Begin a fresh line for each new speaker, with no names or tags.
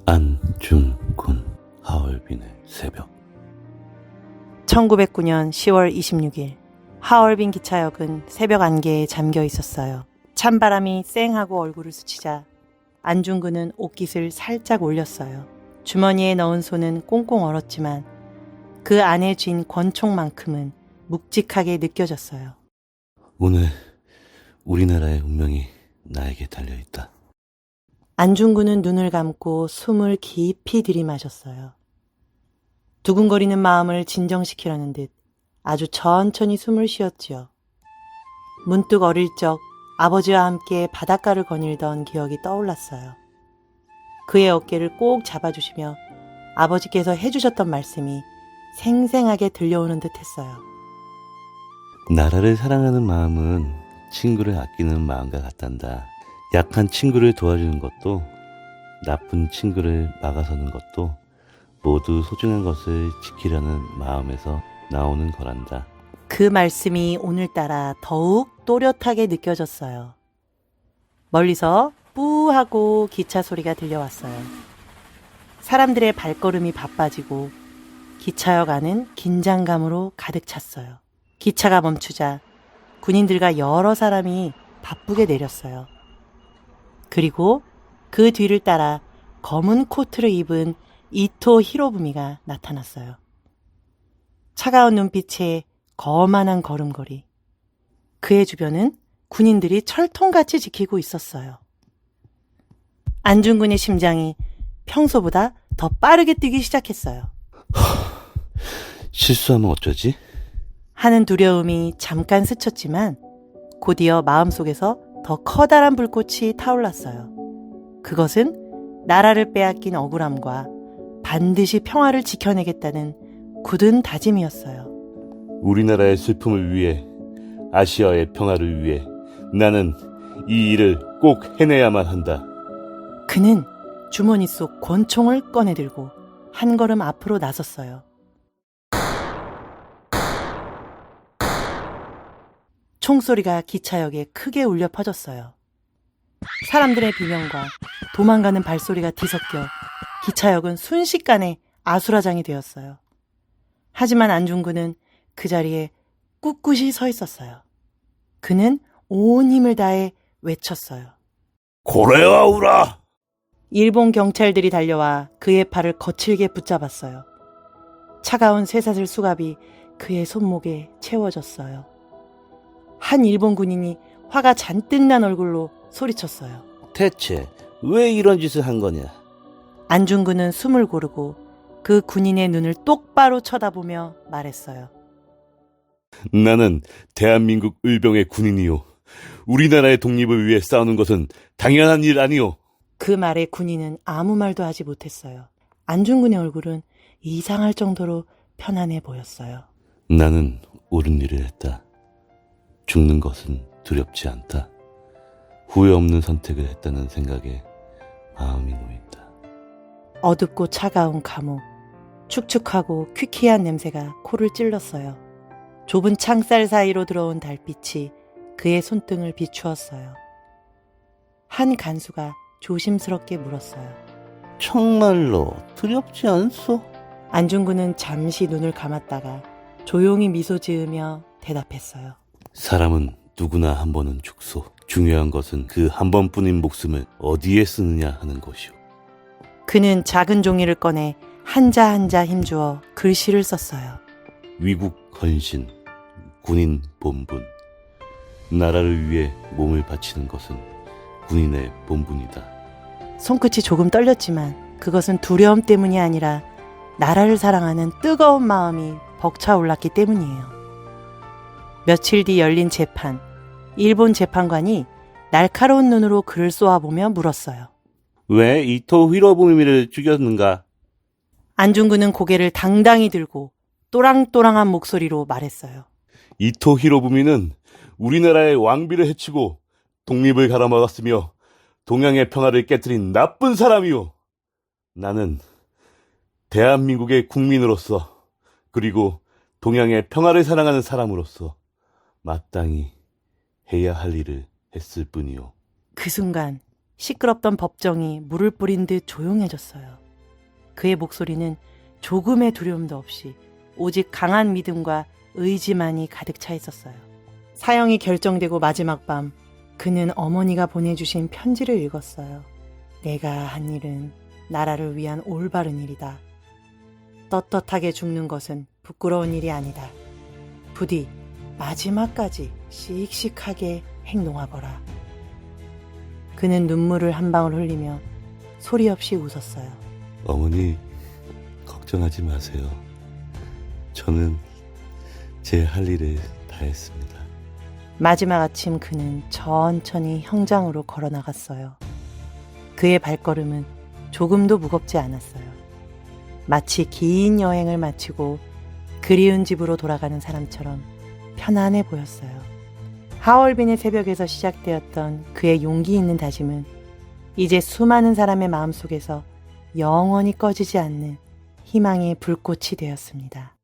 안중근, 하얼빈의 새벽.
1909년 10월 26일 하얼빈 기차역은 새벽 안개에 잠겨 있었어요. 찬바람이 쌩하고 얼굴을 스치자 안중근은 옷깃을 살짝 올렸어요. 주머니에 넣은 손은 꽁꽁 얼었지만 그 안에 쥔 권총만큼은 묵직하게 느껴졌어요.
오늘 우리나라의 운명이 나에게 달려있다.
안중근은 눈을 감고 숨을 깊이 들이마셨어요. 두근거리는 마음을 진정시키려는 듯 아주 천천히 숨을 쉬었지요. 문득 어릴 적 아버지와 함께 바닷가를 거닐던 기억이 떠올랐어요. 그의 어깨를 꼭 잡아주시며 아버지께서 해주셨던 말씀이 생생하게 들려오는 듯 했어요.
나라를 사랑하는 마음은 친구를 아끼는 마음과 같단다. 약한 친구를 도와주는 것도, 나쁜 친구를 막아서는 것도 모두 소중한 것을 지키려는 마음에서 나오는 거란다.
그 말씀이 오늘따라 더욱 또렷하게 느껴졌어요. 멀리서 뿌하고 기차 소리가 들려왔어요. 사람들의 발걸음이 바빠지고 기차역 안은 긴장감으로 가득 찼어요. 기차가 멈추자 군인들과 여러 사람이 바쁘게 내렸어요. 그리고 그 뒤를 따라 검은 코트를 입은 이토 히로부미가 나타났어요. 차가운 눈빛에 거만한 걸음걸이. 그의 주변은 군인들이 철통같이 지키고 있었어요. 안중근의 심장이 평소보다 더 빠르게 뛰기 시작했어요.
실수하면 어쩌지?
하는 두려움이 잠깐 스쳤지만 곧이어 마음속에서 더 커다란 불꽃이 타올랐어요. 그것은 나라를 빼앗긴 억울함과 반드시 평화를 지켜내겠다는 굳은 다짐이었어요.
우리나라의 슬픔을 위해, 아시아의 평화를 위해 나는 이 일을 꼭 해내야만 한다.
그는 주머니 속 권총을 꺼내들고 한 걸음 앞으로 나섰어요. 총소리가 기차역에 크게 울려 퍼졌어요. 사람들의 비명과 도망가는 발소리가 뒤섞여 기차역은 순식간에 아수라장이 되었어요. 하지만 안중근은 그 자리에 꿋꿋이 서 있었어요. 그는 온 힘을 다해 외쳤어요.
고래와 우라!
일본 경찰들이 달려와 그의 팔을 거칠게 붙잡았어요. 차가운 쇠사슬 수갑이 그의 손목에 채워졌어요. 한 일본 군인이 화가 잔뜩 난 얼굴로 소리쳤어요.
대체 왜 이런 짓을 한 거냐?
안중근은 숨을 고르고 그 군인의 눈을 똑바로 쳐다보며 말했어요.
나는 대한민국 의병의 군인이요. 우리나라의 독립을 위해 싸우는 것은 당연한 일 아니오.
그 말에 군인은 아무 말도 하지 못했어요. 안중근의 얼굴은 이상할 정도로 편안해 보였어요.
나는 옳은 일을 했다. 죽는 것은 두렵지 않다. 후회 없는 선택을 했다는 생각에 마음이 놓인다.
어둡고 차가운 감옥, 축축하고 퀴퀴한 냄새가 코를 찔렀어요. 좁은 창살 사이로 들어온 달빛이 그의 손등을 비추었어요. 한 간수가 조심스럽게 물었어요.
정말로 두렵지 않소?
안중근은 잠시 눈을 감았다가 조용히 미소 지으며 대답했어요.
사람은 누구나 한 번은 죽소. 중요한 것은 그 한 번뿐인 목숨을 어디에 쓰느냐 하는 것이오.
그는 작은 종이를 꺼내 한자 한자 힘주어 글씨를 썼어요.
위국 헌신, 군인 본분. 나라를 위해 몸을 바치는 것은 군인의 본분이다.
손끝이 조금 떨렸지만 그것은 두려움 때문이 아니라 나라를 사랑하는 뜨거운 마음이 벅차올랐기 때문이에요. 며칠 뒤 열린 재판, 일본 재판관이 날카로운 눈으로 그를 쏘아보며 물었어요.
왜 이토 히로부미를 죽였는가?
안중근은 고개를 당당히 들고 또랑또랑한 목소리로 말했어요.
이토 히로부미는 우리나라의 왕비를 해치고 독립을 갈아먹었으며 동양의 평화를 깨뜨린 나쁜 사람이오. 나는 대한민국의 국민으로서, 그리고 동양의 평화를 사랑하는 사람으로서 마땅히 해야 할 일을 했을 뿐이오.
그 순간 시끄럽던 법정이 물을 뿌린 듯 조용해졌어요. 그의 목소리는 조금의 두려움도 없이 오직 강한 믿음과 의지만이 가득 차 있었어요. 사형이 결정되고 마지막 밤, 그는 어머니가 보내주신 편지를 읽었어요. 내가 한 일은 나라를 위한 올바른 일이다. 떳떳하게 죽는 것은 부끄러운 일이 아니다. 부디 마지막까지 씩씩하게 행동하거라. 그는 눈물을 한 방울 흘리며 소리 없이 웃었어요.
어머니, 걱정하지 마세요. 저는 제 할 일을 다 했습니다.
마지막 아침 그는 천천히 형장으로 걸어 나갔어요. 그의 발걸음은 조금도 무겁지 않았어요. 마치 긴 여행을 마치고 그리운 집으로 돌아가는 사람처럼 편안해 보였어요. 하얼빈의 새벽에서 시작되었던 그의 용기 있는 다짐은 이제 수많은 사람의 마음속에서 영원히 꺼지지 않는 희망의 불꽃이 되었습니다.